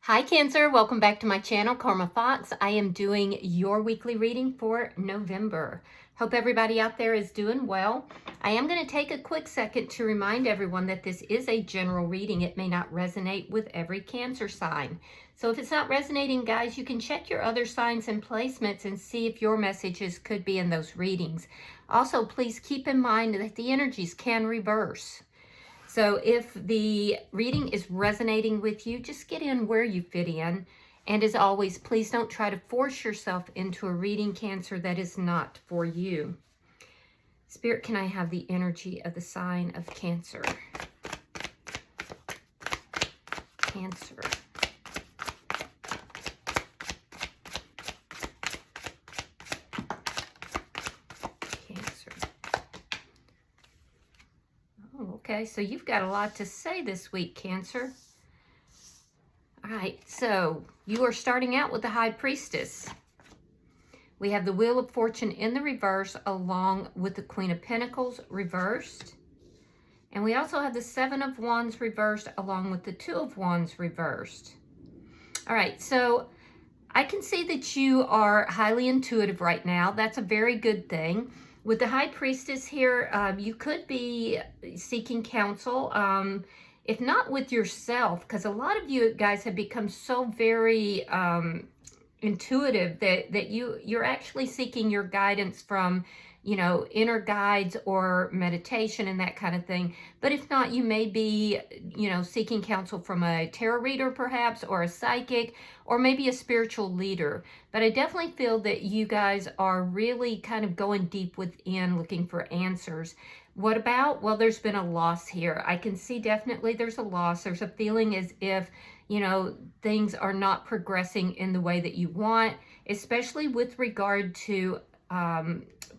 Hi Cancer, welcome back to my channel, Karma Fox. I am doing your weekly reading for November. Hope everybody out there is doing well. I am going to take a quick second to remind everyone that this is a general reading. It may not resonate with every Cancer sign. So if it's not resonating, guys, you can check your other signs and placements and see if your messages could be in those readings. Also, please keep in mind that the energies can reverse. So if the reading is resonating with you, just get in where you fit in. And as always, please don't try to force yourself into a reading, Cancer, that is not for you. Spirit, can I have the energy of the sign of Cancer? Cancer. Okay, so you've got a lot to say this week, Cancer. All right, so you are starting out with the High Priestess. We have the Wheel of Fortune in the reverse along with the Queen of Pentacles reversed. And we also have the Seven of Wands reversed along with the Two of Wands reversed. All right, so I can see that you are highly intuitive right now. That's a very good thing. With the High Priestess here, you could be seeking counsel, if not with yourself, because a lot of you guys have become so very intuitive that you're actually seeking your guidance from, you know, inner guides or meditation and that kind of thing. But if not, you may be, you know, seeking counsel from a tarot reader perhaps, or a psychic, or maybe a spiritual leader. But I definitely feel that you guys are really kind of going deep within looking for answers. What about? Well, there's been a loss here. I can see definitely there's a loss. There's a feeling as if, you know, things are not progressing in the way that you want, especially with regard to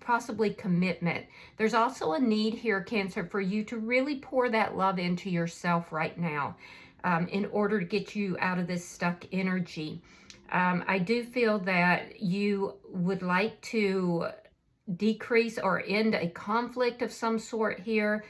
possibly commitment. There's also a need here, Cancer, for you to really pour that love into yourself right now in order to get you out of this stuck energy. I do feel that you would like to decrease or end a conflict of some sort here.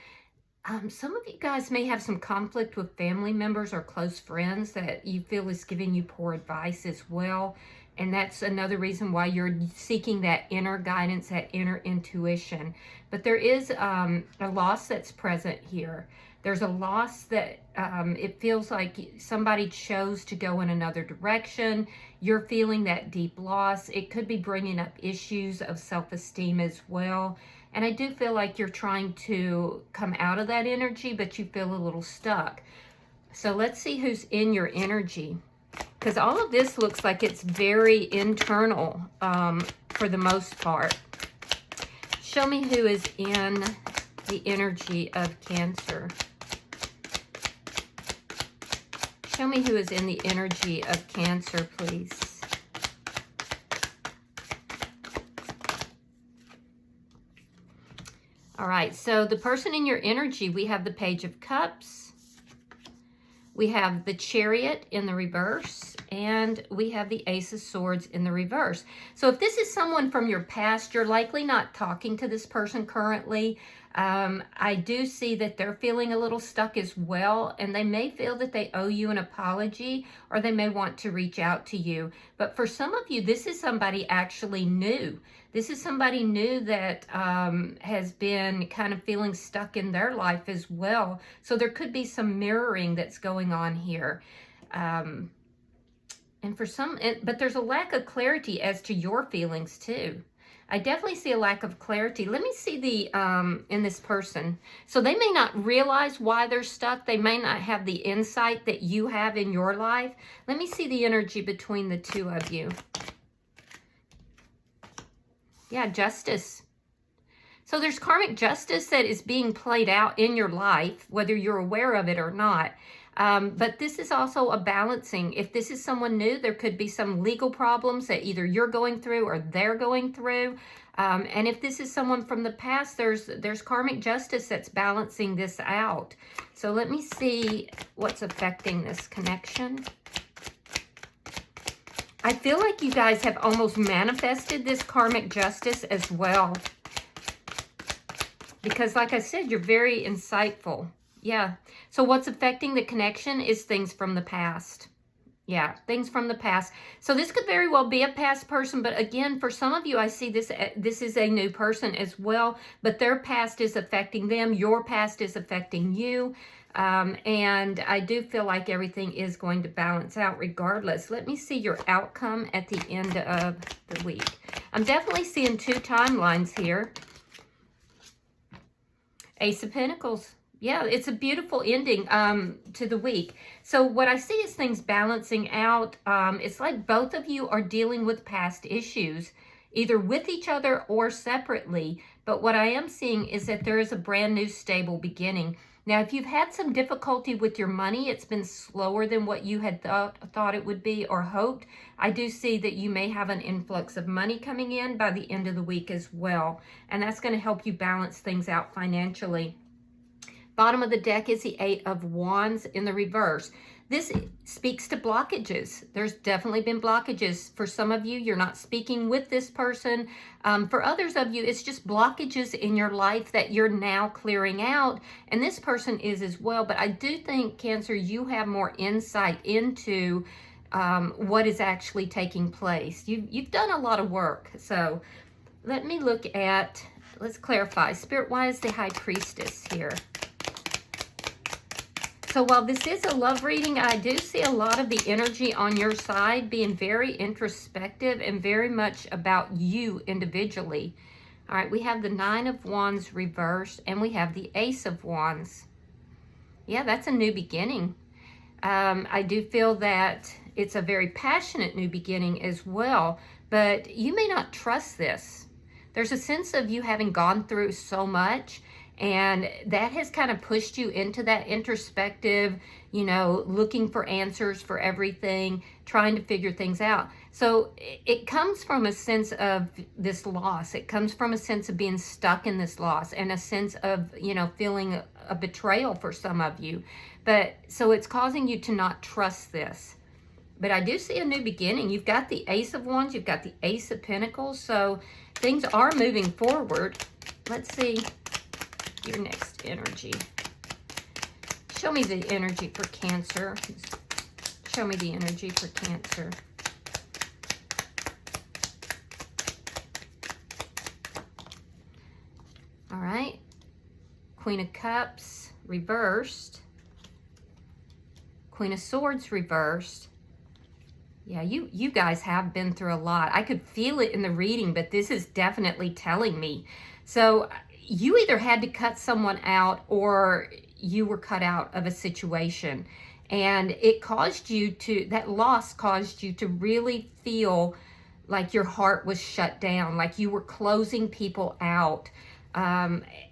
Some of you guys may have some conflict with family members or close friends that you feel is giving you poor advice as well. And that's another reason why you're seeking that inner guidance, that inner intuition. But there is a loss that's present here. There's a loss that it feels like somebody chose to go in another direction. You're feeling that deep loss. It could be bringing up issues of self-esteem as well. And I do feel like you're trying to come out of that energy, but you feel a little stuck. So let's see who's in your energy. Because all of this looks like it's very internal for the most part. Show me who is in the energy of Cancer. Show me who is in the energy of Cancer, please. All right, so the person in your energy, we have the Page of Cups. We have the Chariot in the reverse, and we have the Ace of Swords in the reverse. So if this is someone from your past, you're likely not talking to this person currently. I do see that they're feeling a little stuck as well, and they may feel that they owe you an apology, or they may want to reach out to you. But for some of you, this is somebody actually new. This is somebody new that has been kind of feeling stuck in their life as well. So there could be some mirroring that's going on here. And for some, but there's a lack of clarity as to your feelings too. I definitely see a lack of clarity. Let me see the, in this person. So they may not realize why they're stuck. They may not have the insight that you have in your life. Let me see the energy between the two of you. Yeah, justice. So there's karmic justice that is being played out in your life, whether you're aware of it or not. But this is also a balancing. If this is someone new, there could be some legal problems that either you're going through or they're going through. And if this is someone from the past, there's karmic justice that's balancing this out. So let me see what's affecting this connection. I feel like you guys have almost manifested this karmic justice as well. Because like I said, you're very insightful. Yeah. So what's affecting the connection is things from the past. Yeah, things from the past. So this could very well be a past person, but again, for some of you, I see this is a new person as well, but their past is affecting them. Your past is affecting you. And I do feel like everything is going to balance out regardless. Let me see your outcome at the end of the week. I'm definitely seeing two timelines here. Ace of Pentacles. Yeah, it's a beautiful ending to the week. So what I see is things balancing out. It's like both of you are dealing with past issues, either with each other or separately. But what I am seeing is that there is a brand new stable beginning. Now, if you've had some difficulty with your money, it's been slower than what you had thought it would be or hoped. I do see that you may have an influx of money coming in by the end of the week as well. And that's going to help you balance things out financially. Bottom of the deck is the Eight of Wands in the reverse. This speaks to blockages. There's definitely been blockages. For some of you, you're not speaking with this person. For others of you, it's just blockages in your life that you're now clearing out. And this person is as well. But I do think, Cancer, you have more insight into what is actually taking place. You've done a lot of work. So let me look at, let's clarify. Spirit, why is the High Priestess here? So while this is a love reading, I do see a lot of the energy on your side being very introspective and very much about you individually. All right, we have the Nine of Wands reversed and we have the Ace of Wands. Yeah, that's a new beginning. I do feel that it's a very passionate new beginning as well, but you may not trust this. There's a sense of you having gone through so much, and that has kind of pushed you into that introspective, you know, looking for answers for everything, trying to figure things out. So it comes from a sense of this loss. It comes from a sense of being stuck in this loss and a sense of, you know, feeling a betrayal for some of you. But so it's causing you to not trust this. But I do see a new beginning. You've got the Ace of Wands, you've got the Ace of Pentacles. So things are moving forward. Let's see your next energy. Show me the energy for Cancer. Show me the energy for Cancer. All right. Queen of Cups reversed. Queen of Swords reversed. Yeah, you guys have been through a lot. I could feel it in the reading, but this is definitely telling me. So you either had to cut someone out or you were cut out of a situation. And it caused you to, that loss caused you to really feel like your heart was shut down, like you were closing people out.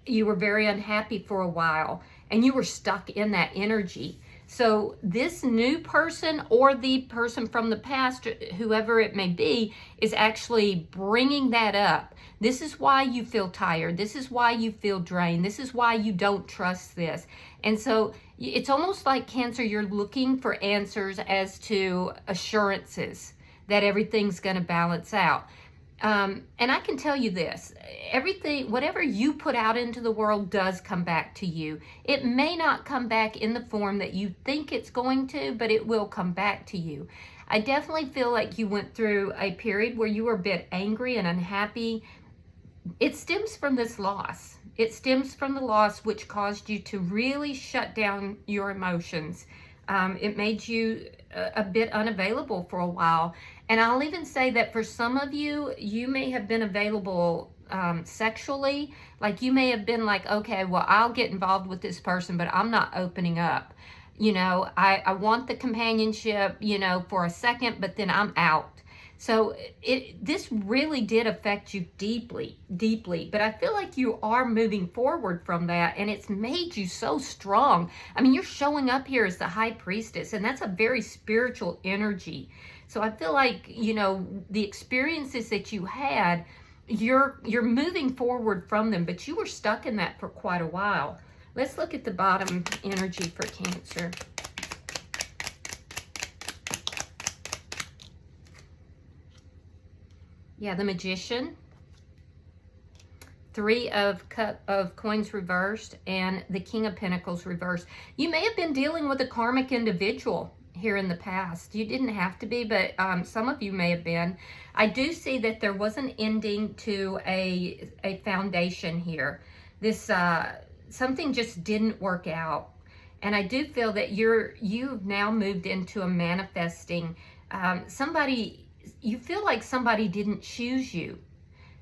You were very unhappy for a while and you were stuck in that energy. So this new person or the person from the past, whoever it may be, is actually bringing that up. This is why you feel tired. This is why you feel drained. This is why you don't trust this. And so it's almost like, Cancer, you're looking for answers as to assurances that everything's going to balance out. And I can tell you this, everything, whatever you put out into the world does come back to you. It may not come back in the form that you think it's going to, but it will come back to you. I definitely feel like you went through a period where you were a bit angry and unhappy. It stems from this loss. It stems from the loss, which caused you to really shut down your emotions. It made you a bit unavailable for a while. And I'll even say that for some of you, you may have been available sexually. Like you may have been like, okay, well, I'll get involved with this person, but I'm not opening up. You know, I want the companionship, you know, for a second, but then I'm out. So this really did affect you deeply, deeply. But I feel like you are moving forward from that, and it's made you so strong. I mean, you're showing up here as the High Priestess, and that's a very spiritual energy. So I feel like, you know, the experiences that you had, you're moving forward from them, but you were stuck in that for quite a while. Let's look at the bottom energy for Cancer. Yeah, the Magician, Three of Coins reversed, and the King of Pentacles reversed. You may have been dealing with a karmic individual. here in the past. You didn't have to be, but some of you may have been. I do see that there was an ending to a foundation here. This something just didn't work out. And I do feel that you've now moved into a manifesting. You feel like somebody didn't choose you.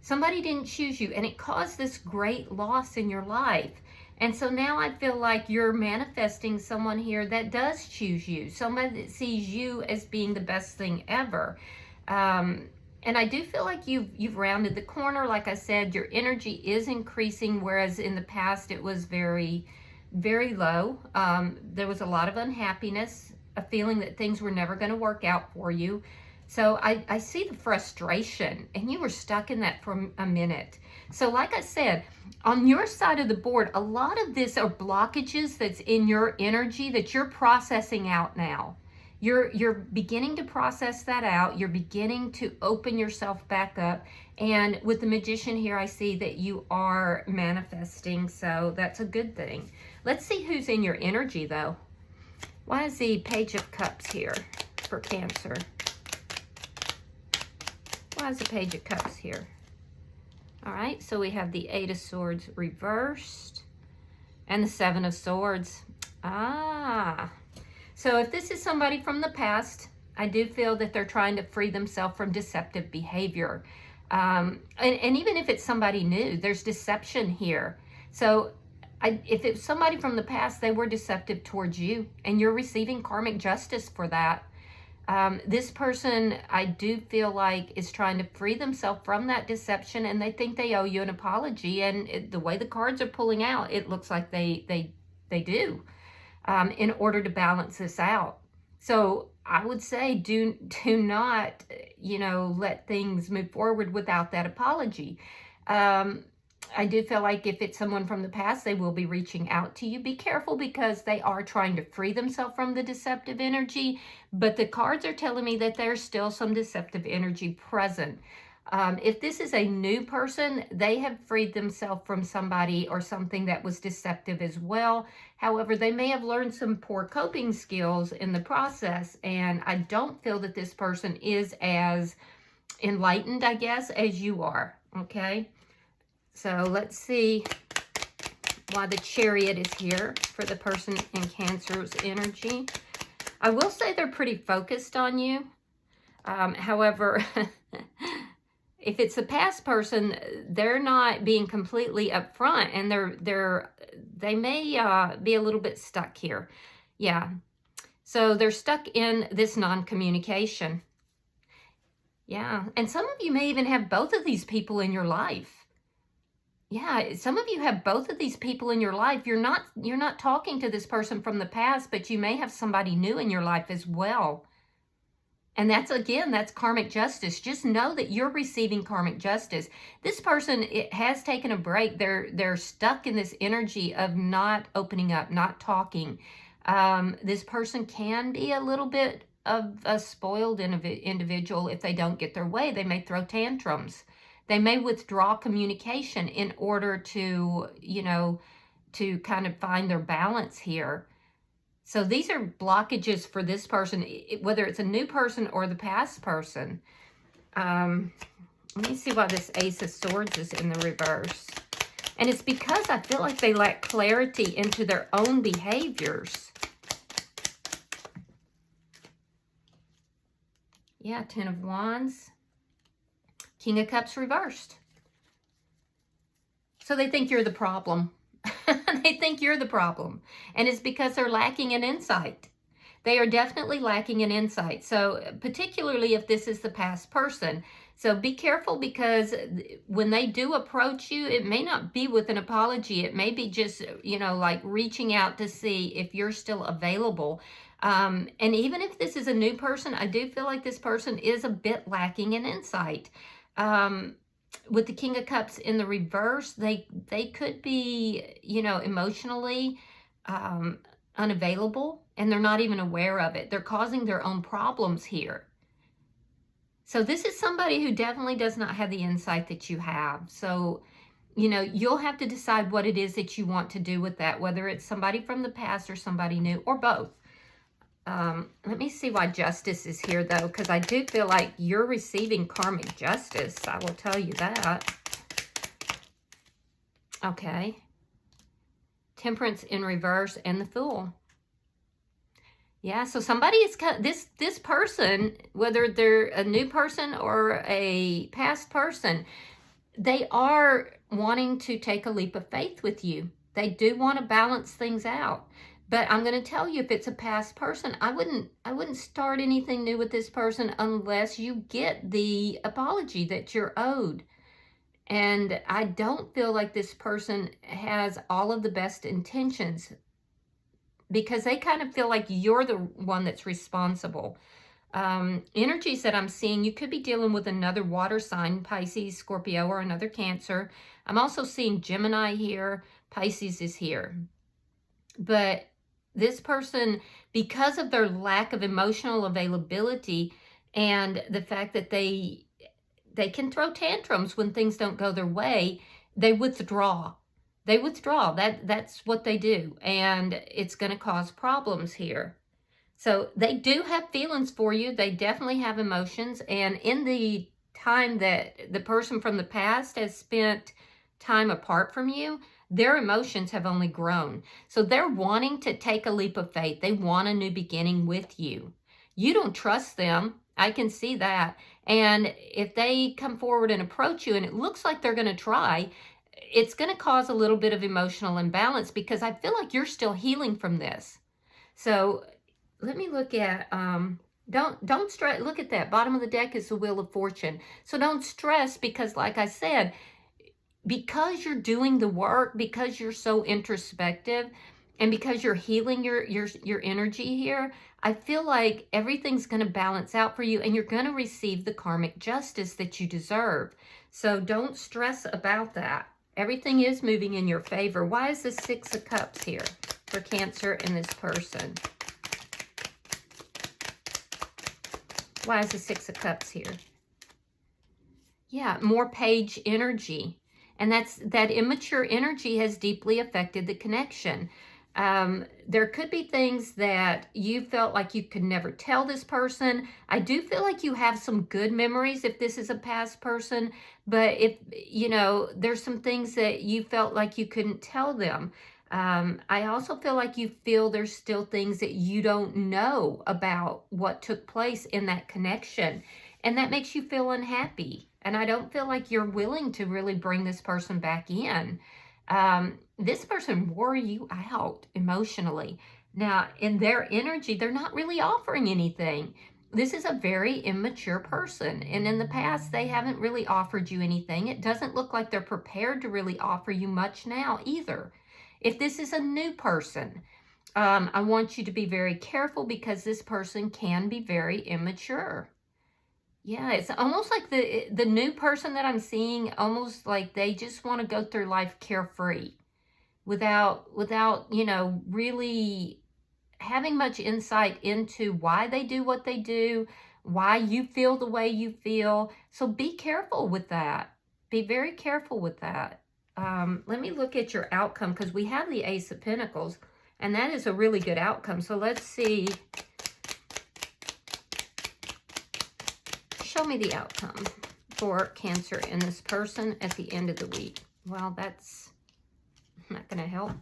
Somebody didn't choose you, and it caused this great loss in your life. And so now I feel like you're manifesting someone here that does choose you, somebody that sees you as being the best thing ever. And I do feel like you've rounded the corner. Like I said, your energy is increasing, whereas in the past it was very, very low. There was a lot of unhappiness, a feeling that things were never going to work out for you. So I see the frustration, and you were stuck in that for a minute. So like I said, on your side of the board, a lot of this are blockages that's in your energy that you're processing out now. You're beginning to process that out. You're beginning to open yourself back up. And with the Magician here, I see that you are manifesting. So that's a good thing. Let's see who's in your energy, though. Why is the Page of Cups here for Cancer? Why is the Page of Cups here? All right, so we have the Eight of Swords reversed and the Seven of Swords. So if this is somebody from the past, I do feel that they're trying to free themselves from deceptive behavior. And even if it's somebody new, there's deception here. So if it's somebody from the past, they were deceptive towards you, and you're receiving karmic justice for that. This person, I do feel like, is trying to free themselves from that deception, and they think they owe you an apology. And the way the cards are pulling out, it looks like they do, in order to balance this out. So I would say do not, let things move forward without that apology. I do feel like if it's someone from the past, they will be reaching out to you. Be careful, because they are trying to free themselves from the deceptive energy, but the cards are telling me that there's still some deceptive energy present. If this is a new person, they have freed themselves from somebody or something that was deceptive as well. However, they may have learned some poor coping skills in the process, and I don't feel that this person is as enlightened, I guess, as you are, okay? So let's see why the Chariot is here for the person in Cancer's energy. I will say they're pretty focused on you. However, if it's a past person, they're not being completely upfront, and they may be a little bit stuck here. Yeah. So they're stuck in this non-communication. Yeah. And some of you may even have both of these people in your life. Yeah, some of you have both of these people in your life. You're not talking to this person from the past, but you may have somebody new in your life as well. And that's karmic justice. Just know that you're receiving karmic justice. This person, it has taken a break. They're stuck in this energy of not opening up, not talking. This person can be a little bit of a spoiled individual. If they don't get their way, they may throw tantrums. They may withdraw communication in order to, to kind of find their balance here. So these are blockages for this person, whether it's a new person or the past person. Let me see why this Ace of Swords is in the reverse. And it's because I feel like they lack clarity into their own behaviors. Yeah, Ten of Wands. King of Cups reversed. So they think you're the problem. They think you're the problem. And it's because they're lacking in insight. They are definitely lacking in insight. So particularly if this is the past person. So be careful, because when they do approach you, it may not be with an apology. It may be just, like reaching out to see if you're still available. And even if this is a new person, I do feel like this person is a bit lacking in insight. With the King of Cups in the reverse, they could be, emotionally unavailable, and they're not even aware of it. They're causing their own problems here. So this is somebody who definitely does not have the insight that you have. So, you'll have to decide what it is that you want to do with that, whether it's somebody from the past or somebody new, or both. Let me see why justice is here, though, because I do feel like you're receiving karmic justice. I will tell you that. Okay. Temperance in reverse and the Fool. Yeah, so somebody is, this person, whether they're a new person or a past person, they are wanting to take a leap of faith with you. They do want to balance things out. But I'm going to tell you, if it's a past person, I wouldn't start anything new with this person unless you get the apology that you're owed. And I don't feel like this person has all of the best intentions, because they kind of feel like you're the one that's responsible. Energies that I'm seeing, you could be dealing with another water sign, Pisces, Scorpio, or another Cancer. I'm also seeing Gemini here. Pisces is here. But this person, because of their lack of emotional availability and the fact that they can throw tantrums when things don't go their way, they withdraw. They withdraw. That's what they do. And it's going to cause problems here. So they do have feelings for you. They definitely have emotions. And in the time that the person from the past has spent time apart from you, their emotions have only grown. So they're wanting to take a leap of faith. They want a new beginning with you. You don't trust them. I can see that. And if they come forward and approach you and it looks like they're going to try, it's going to cause a little bit of emotional imbalance, because I feel like you're still healing from this. So let me look at, don't stress. Look at that. Bottom of the deck is the Wheel of Fortune. So don't stress, because like I said, because you're doing the work, because you're so introspective, and because you're healing your energy here, I feel like everything's going to balance out for you, and you're going to receive the karmic justice that you deserve. So don't stress about that. Everything is moving in your favor. Why is the Six of Cups here for Cancer and this person? Why is the Six of Cups here? Yeah, more page energy. And that immature energy has deeply affected the connection. There could be things that you felt like you could never tell this person. I do feel like you have some good memories if this is a past person, but if, there's some things that you felt like you couldn't tell them. I also feel like you feel there's still things that you don't know about what took place in that connection, and that makes you feel unhappy. And I don't feel like you're willing to really bring this person back in. This person wore you out emotionally. Now, in their energy, they're not really offering anything. This is a very immature person. And in the past, they haven't really offered you anything. It doesn't look like they're prepared to really offer you much now either. If this is a new person, I want you to be very careful, because this person can be very immature. Yeah, it's almost like the new person that I'm seeing, almost like they just want to go through life carefree without really having much insight into why they do what they do, why you feel the way you feel. So be careful with that. Be very careful with that. Let me look at your outcome, because we have the Ace of Pentacles, and that is a really good outcome. So let's see. Show me the outcome for Cancer and this person at the end of the week. Well, that's not going to help.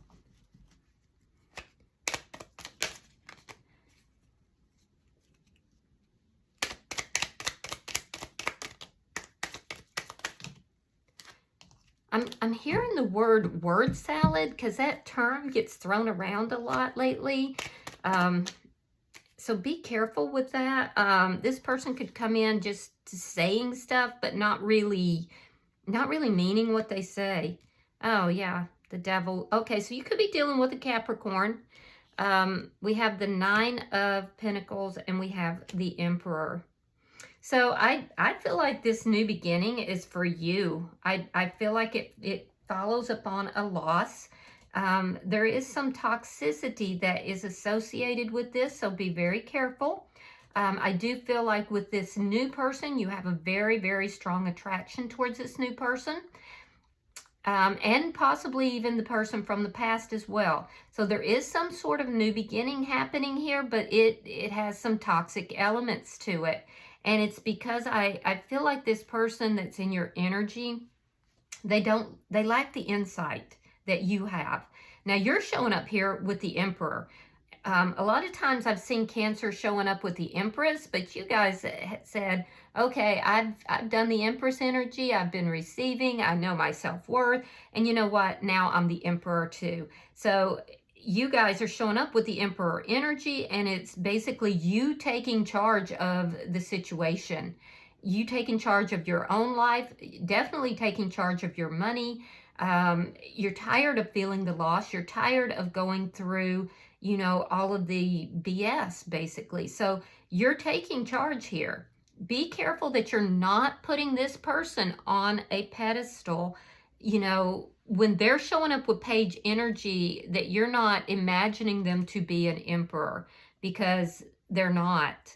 I'm hearing the word salad, because that term gets thrown around a lot lately. So be careful with that. This person could come in just saying stuff, but not really meaning what they say. Oh, yeah, the Devil. Okay, so you could be dealing with a Capricorn. We have the Nine of Pentacles, and we have the Emperor. So I feel like this new beginning is for you. I feel like it follows upon a loss. There is some toxicity that is associated with this, so be very careful. I do feel like with this new person, you have a very, very strong attraction towards this new person. and possibly even the person from the past as well. So there is some sort of new beginning happening here, but it has some toxic elements to it. And it's because I feel like this person that's in your energy, they lack the insight that you have. Now you're showing up here with the Emperor. A lot of times I've seen Cancer showing up with the Empress, but you guys said, okay, I've done the Empress energy, I've been receiving, I know my self-worth, and you know what, now I'm the Emperor too. So you guys are showing up with the Emperor energy, and it's basically you taking charge of the situation. You taking charge of your own life, definitely taking charge of your money. You're tired of feeling the loss. You're tired of going through, you know, all of the BS, basically. So you're taking charge here. Be careful that you're not putting this person on a pedestal. You know, when they're showing up with page energy, that you're not imagining them to be an emperor, because they're not.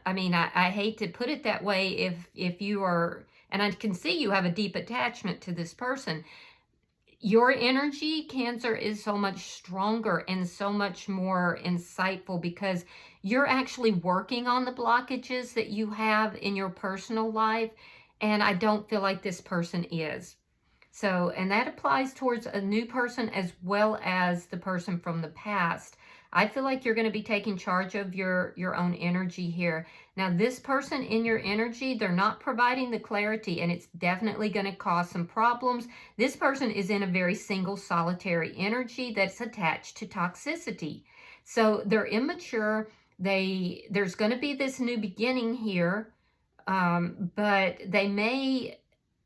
I mean, I hate to put it that way if you are, and I can see you have a deep attachment to this person. Your energy, Cancer, is so much stronger and so much more insightful because you're actually working on the blockages that you have in your personal life, and I don't feel like this person is. So, and that applies towards a new person as well as the person from the past. I feel like you're going to be taking charge of your own energy here. Now, this person in your energy, they're not providing the clarity, and it's definitely going to cause some problems. This person is in a very single, solitary energy that's attached to toxicity. So they're immature. There's going to be this new beginning here, but they may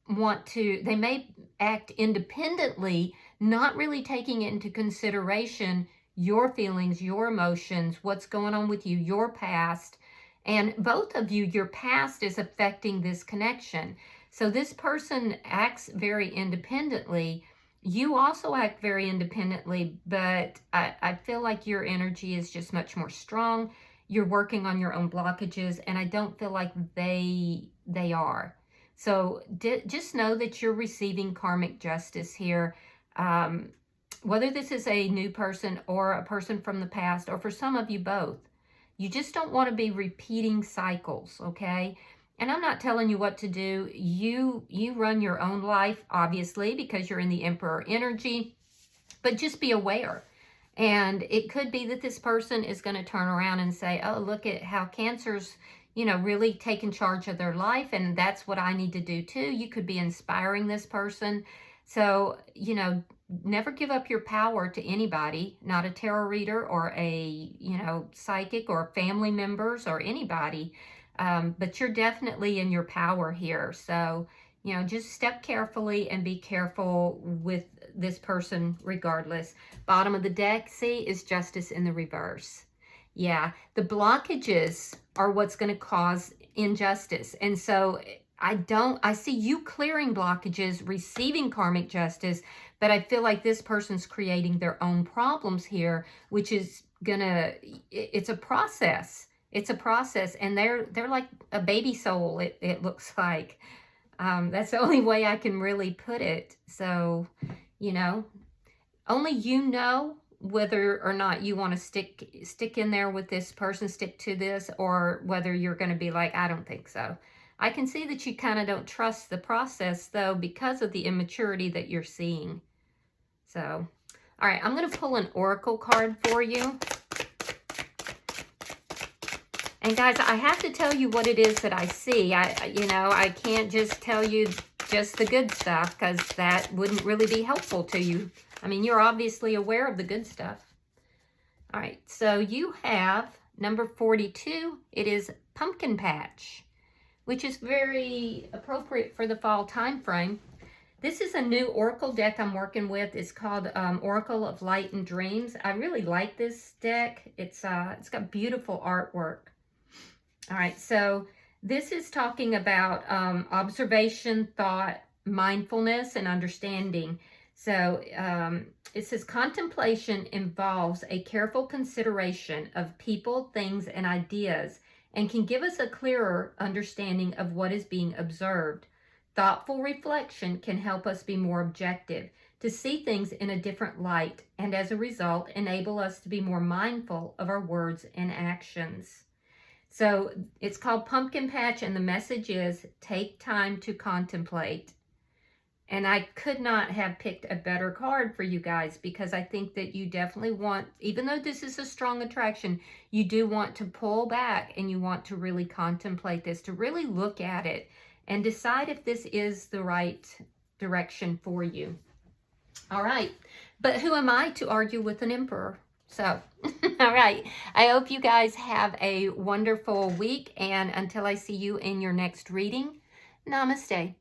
they may act independently, not really taking into consideration your feelings, your emotions, what's going on with you, your past. And both of you, your past is affecting this connection. So this person acts very independently. You also act very independently, but I feel like your energy is just much more strong. You're working on your own blockages, and I don't feel like they are. So just know that you're receiving karmic justice here. Whether this is a new person or a person from the past, or for some of you both. You just don't want to be repeating cycles, okay? And I'm not telling you what to do. You run your own life, obviously, because you're in the Emperor energy, but just be aware. And it could be that this person is going to turn around and say, oh, look at how Cancer's, you know, really taking charge of their life, and that's what I need to do too. You could be inspiring this person. So, you know, never give up your power to anybody, not a tarot reader or a, you know, psychic or family members or anybody. But you're definitely in your power here. So, you know, just step carefully and be careful with this person regardless. Bottom of the deck, see, is Justice in the reverse. Yeah, the blockages are what's going to cause injustice. And so I see you clearing blockages, receiving karmic justice, but I feel like this person's creating their own problems here, which is it's a process. It's a process, and they're like a baby soul, it looks like. That's the only way I can really put it. So, you know, only you know whether or not you want to stick in there with this person, stick to this, or whether you're going to be like, I don't think so. I can see that you kind of don't trust the process, though, because of the immaturity that you're seeing. So, all right, I'm going to pull an oracle card for you. And guys, I have to tell you what it is that I see. I can't just tell you just the good stuff, because that wouldn't really be helpful to you. I mean, you're obviously aware of the good stuff. All right, so you have number 42. It is Pumpkin Patch, which is very appropriate for the fall time frame. This is a new oracle deck I'm working with. It's called Oracle of Light and Dreams. I really like this deck. It's got beautiful artwork. All right, so this is talking about observation, thought, mindfulness, and understanding. So it says contemplation involves a careful consideration of people, things, and ideas, and can give us a clearer understanding of what is being observed. Thoughtful reflection can help us be more objective, to see things in a different light, and as a result, enable us to be more mindful of our words and actions. So it's called Pumpkin Patch, and the message is take time to contemplate. And I could not have picked a better card for you guys, because I think that you definitely want, even though this is a strong attraction, you do want to pull back and you want to really contemplate this, to really look at it and decide if this is the right direction for you. All right, but who am I to argue with an emperor? So, all right, I hope you guys have a wonderful week, and until I see you in your next reading, namaste.